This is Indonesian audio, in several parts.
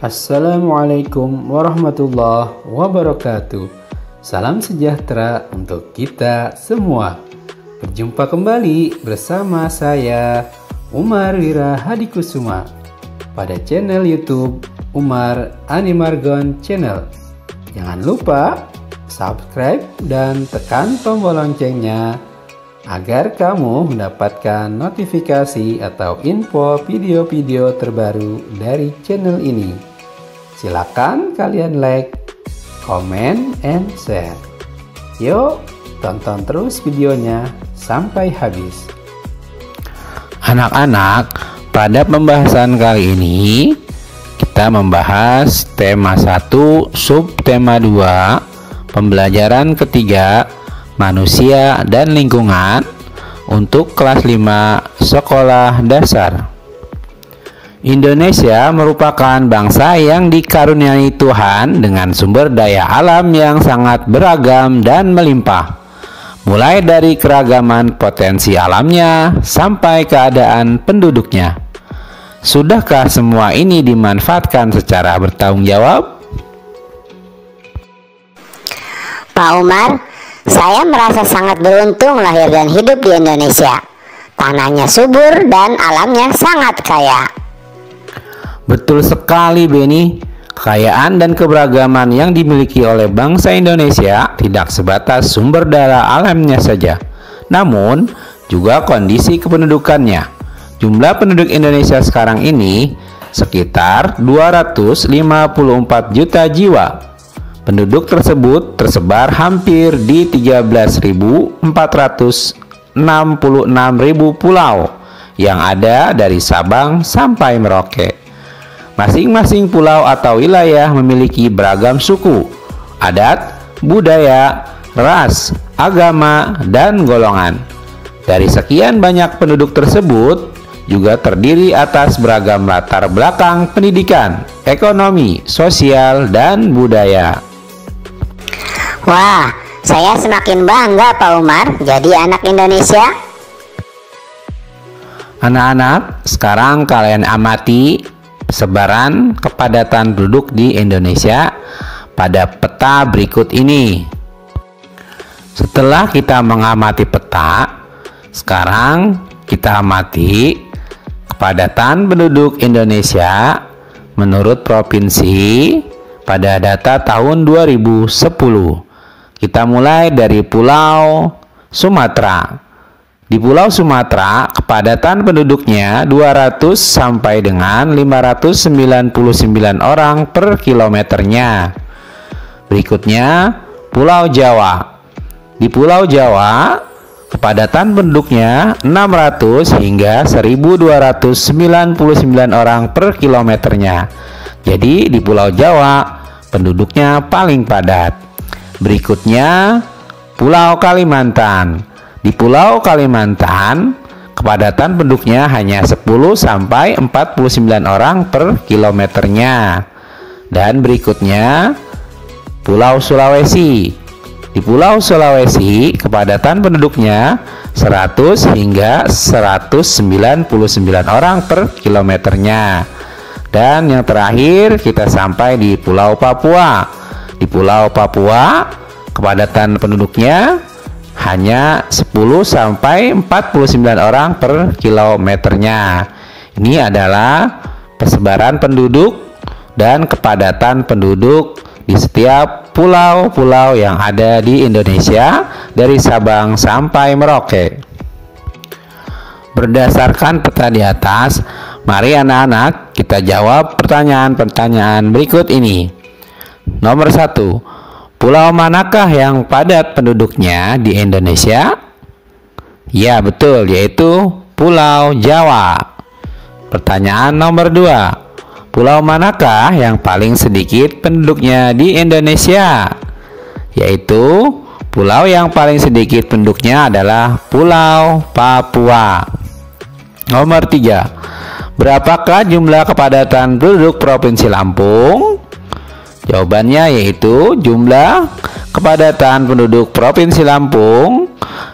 Assalamualaikum warahmatullahi wabarakatuh. Salam sejahtera untuk kita semua. Berjumpa kembali bersama saya Umar Wira Hadikusuma pada channel YouTube Umar Animargon Channel. Jangan lupa subscribe dan tekan tombol loncengnya agar kamu mendapatkan notifikasi atau info video-video terbaru dari channel ini. Silakan kalian like, comment, and share. Yuk, tonton terus videonya sampai habis. Anak-anak, pada pembahasan kali ini kita membahas tema 1, subtema 2, pembelajaran ketiga, manusia dan lingkungan untuk kelas 5 sekolah dasar. Indonesia merupakan bangsa yang dikaruniai Tuhan dengan sumber daya alam yang sangat beragam dan melimpah, mulai dari keragaman potensi alamnya sampai keadaan penduduknya. Sudahkah semua ini dimanfaatkan secara bertanggung jawab? Pak Umar, saya merasa sangat beruntung lahir dan hidup di Indonesia. Tanahnya subur dan alamnya sangat kaya. Betul sekali, Beni. Kekayaan dan keberagaman yang dimiliki oleh bangsa Indonesia tidak sebatas sumber daya alamnya saja, namun juga kondisi kependudukannya. Jumlah penduduk Indonesia sekarang ini sekitar 254 juta jiwa. Penduduk tersebut tersebar hampir di 13.466.000 pulau yang ada dari Sabang sampai Merauke. Masing-masing pulau atau wilayah memiliki beragam suku, adat, budaya, ras, agama, dan golongan. Dari sekian banyak penduduk tersebut juga terdiri atas beragam latar belakang pendidikan, ekonomi, sosial, dan budaya. Wah, saya semakin bangga Pak Umar jadi anak Indonesia. Anak-anak, sekarang kalian amati sebaran kepadatan penduduk di Indonesia pada peta berikut ini. Setelah kita mengamati peta, sekarang kita amati kepadatan penduduk Indonesia menurut provinsi pada data tahun 2010. Kita mulai dari Pulau Sumatera. Di Pulau Sumatera, kepadatan penduduknya 200 sampai dengan 599 orang per kilometernya. Berikutnya, Pulau Jawa. Di Pulau Jawa, kepadatan penduduknya 600 hingga 1299 orang per kilometernya. Jadi, di Pulau Jawa, penduduknya paling padat. Berikutnya, Pulau Kalimantan. Di Pulau Kalimantan, kepadatan penduduknya hanya 10 sampai 49 orang per kilometernya. Dan berikutnya, Pulau Sulawesi. Di Pulau Sulawesi, kepadatan penduduknya 100 hingga 199 orang per kilometernya. Dan yang terakhir, kita sampai di Pulau Papua. Di Pulau Papua, kepadatan penduduknya hanya 10 sampai 49 orang per kilometernya. Ini adalah persebaran penduduk dan kepadatan penduduk di setiap pulau-pulau yang ada di Indonesia dari Sabang sampai Merauke. Berdasarkan peta di atas, mari anak-anak kita jawab pertanyaan-pertanyaan berikut ini. Nomor 1. Pulau manakah yang padat penduduknya di Indonesia? Ya, betul, yaitu Pulau Jawa. Pertanyaan nomor 2. Pulau manakah yang paling sedikit penduduknya di Indonesia? Yaitu pulau yang paling sedikit penduduknya adalah Pulau Papua. Nomor 3. Berapakah jumlah kepadatan penduduk Provinsi Lampung? Jawabannya yaitu jumlah kepadatan penduduk Provinsi Lampung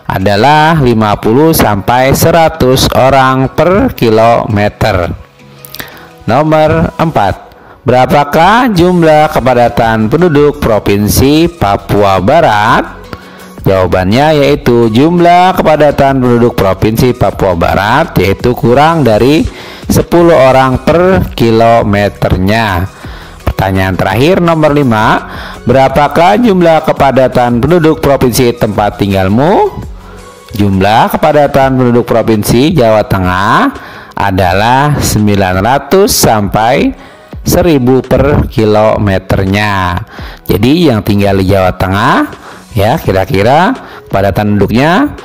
adalah 50 sampai 100 orang per kilometer. Nomor 4. Berapakah jumlah kepadatan penduduk Provinsi Papua Barat? Jawabannya yaitu jumlah kepadatan penduduk Provinsi Papua Barat yaitu kurang dari 10 orang per kilometernya. Pertanyaan terakhir nomor 5. Berapakah jumlah kepadatan penduduk Provinsi tempat tinggalmu? Jumlah kepadatan penduduk Provinsi Jawa Tengah adalah 900 sampai 1000 per kilometernya. Jadi yang tinggal di Jawa Tengah ya kira-kira kepadatan penduduknya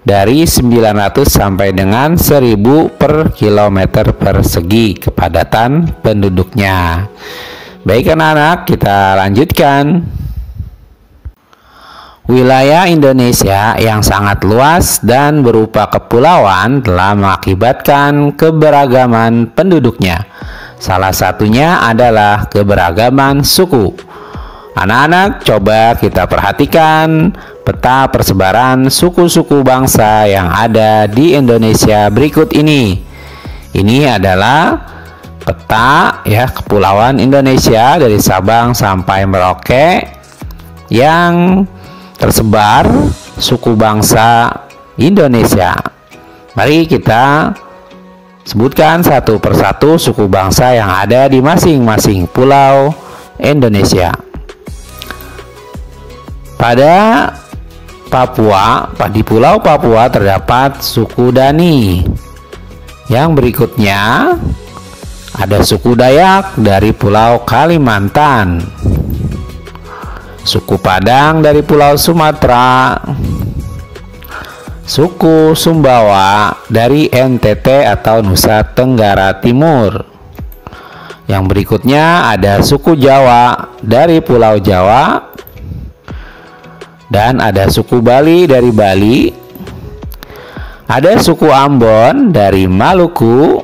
dari 900 sampai dengan 1000 per kilometer persegi kepadatan penduduknya. Baik anak-anak, kita lanjutkan. Wilayah Indonesia yang sangat luas dan berupa kepulauan telah mengakibatkan keberagaman penduduknya. Salah satunya adalah keberagaman suku. Anak-anak, coba kita perhatikan peta persebaran suku-suku bangsa yang ada di Indonesia berikut ini. Ini adalah peta ya kepulauan Indonesia dari Sabang sampai Merauke yang tersebar suku bangsa Indonesia. Mari kita sebutkan satu persatu suku bangsa yang ada di masing-masing pulau Indonesia. Pada Papua, di Pulau Papua terdapat suku Dani. Yang berikutnya ada suku Dayak dari Pulau Kalimantan, suku Padang dari Pulau Sumatera, suku Sumbawa dari NTT atau Nusa Tenggara Timur. Yang berikutnya ada suku Jawa dari Pulau Jawa, dan ada suku Bali dari Bali, ada suku Ambon dari Maluku,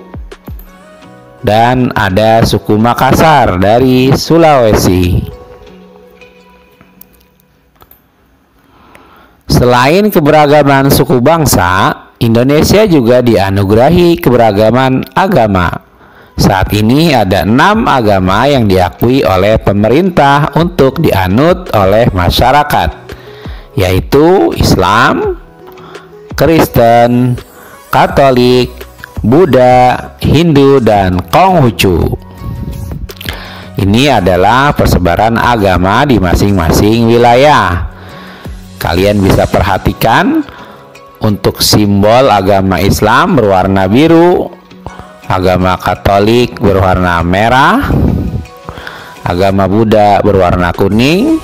dan ada suku Makassar dari Sulawesi. Selain keberagaman suku bangsa, Indonesia juga dianugerahi keberagaman agama. Saat ini ada 6 agama yang diakui oleh pemerintah untuk dianut oleh masyarakat, yaitu Islam, Kristen, Katolik, Buddha, Hindu, dan Konghucu. Ini adalah persebaran agama di masing-masing wilayah. Kalian bisa perhatikan untuk simbol agama Islam berwarna biru, agama Katolik berwarna merah, agama Buddha berwarna kuning,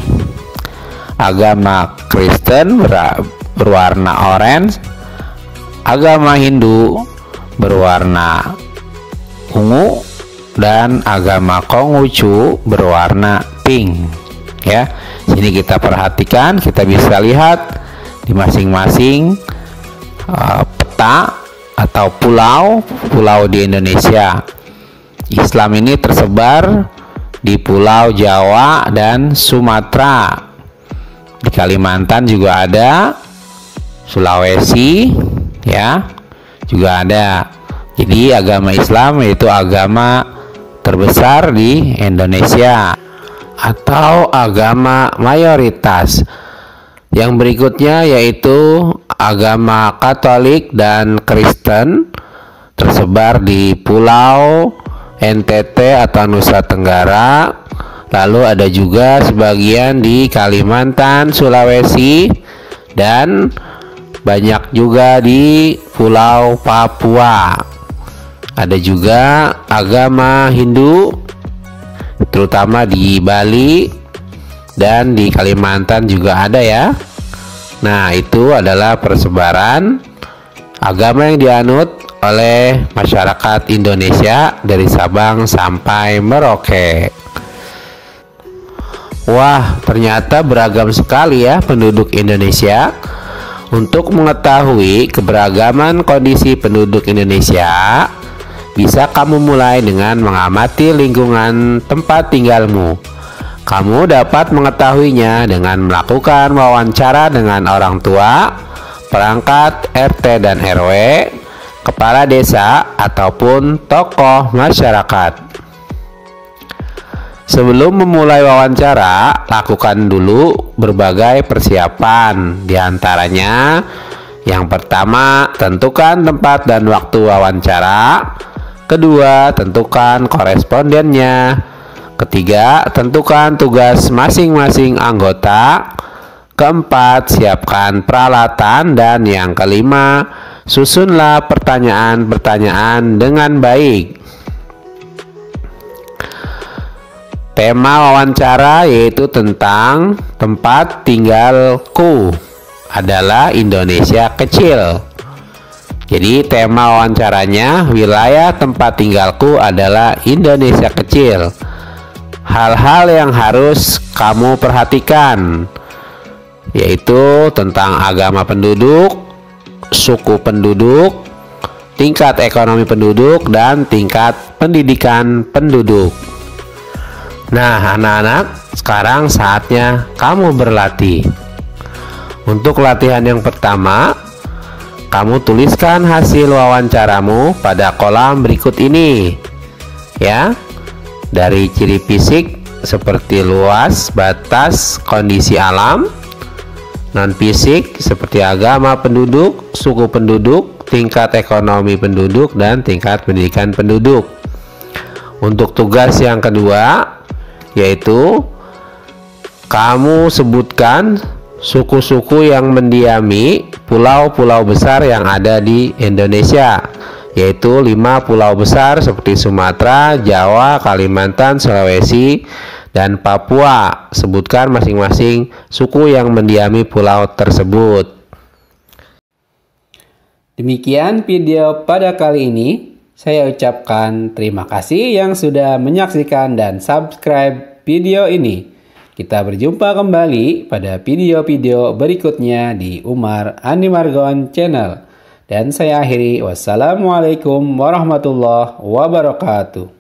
agama Kristen berwarna orange, agama Hindu berwarna ungu, dan agama Konghucu berwarna pink. Ya, sini kita perhatikan, kita bisa lihat di masing-masing peta atau pulau di Indonesia. Islam ini tersebar di Pulau Jawa dan Sumatera. Di Kalimantan juga ada, Sulawesi ya juga ada. Jadi agama Islam yaitu agama terbesar di Indonesia atau agama mayoritas. Yang berikutnya yaitu agama Katolik dan Kristen tersebar di Pulau NTT atau Nusa Tenggara. Lalu ada juga sebagian di Kalimantan, Sulawesi, dan banyak juga di Pulau Papua. Ada juga agama Hindu, terutama di Bali, dan di Kalimantan juga ada ya. Nah, itu adalah persebaran agama yang dianut oleh masyarakat Indonesia dari Sabang sampai Merauke. Wah, ternyata beragam sekali ya penduduk Indonesia. Untuk mengetahui keberagaman kondisi penduduk Indonesia, bisa kamu mulai dengan mengamati lingkungan tempat tinggalmu. Kamu dapat mengetahuinya dengan melakukan wawancara dengan orang tua, perangkat RT dan RW, kepala desa, ataupun tokoh masyarakat. Sebelum memulai wawancara, lakukan dulu berbagai persiapan. Di antaranya, yang pertama, tentukan tempat dan waktu wawancara. Kedua, tentukan korespondennya. Ketiga, tentukan tugas masing-masing anggota. Keempat, siapkan peralatan. Dan yang kelima, susunlah pertanyaan-pertanyaan dengan baik. Tema wawancara yaitu tentang tempat tinggalku adalah Indonesia kecil. Jadi tema wawancaranya wilayah tempat tinggalku adalah Indonesia kecil. Hal-hal yang harus kamu perhatikan yaitu tentang agama penduduk, suku penduduk, tingkat ekonomi penduduk, dan tingkat pendidikan penduduk. Nah, anak-anak, sekarang saatnya kamu berlatih. Untuk latihan yang pertama, kamu tuliskan hasil wawancaramu pada kolam berikut ini. Ya, dari ciri fisik seperti luas, batas, kondisi alam. Non fisik seperti agama penduduk, suku penduduk, tingkat ekonomi penduduk, dan tingkat pendidikan penduduk. Untuk tugas yang kedua, yaitu kamu sebutkan suku-suku yang mendiami pulau-pulau besar yang ada di Indonesia, yaitu 5 pulau besar seperti Sumatera, Jawa, Kalimantan, Sulawesi, dan Papua. Sebutkan masing-masing suku yang mendiami pulau tersebut. Demikian video pada kali ini. Saya ucapkan terima kasih yang sudah menyaksikan dan subscribe video ini. Kita berjumpa kembali pada video-video berikutnya di Umar Andi Margon Channel. Dan saya akhiri, wassalamualaikum warahmatullahi wabarakatuh.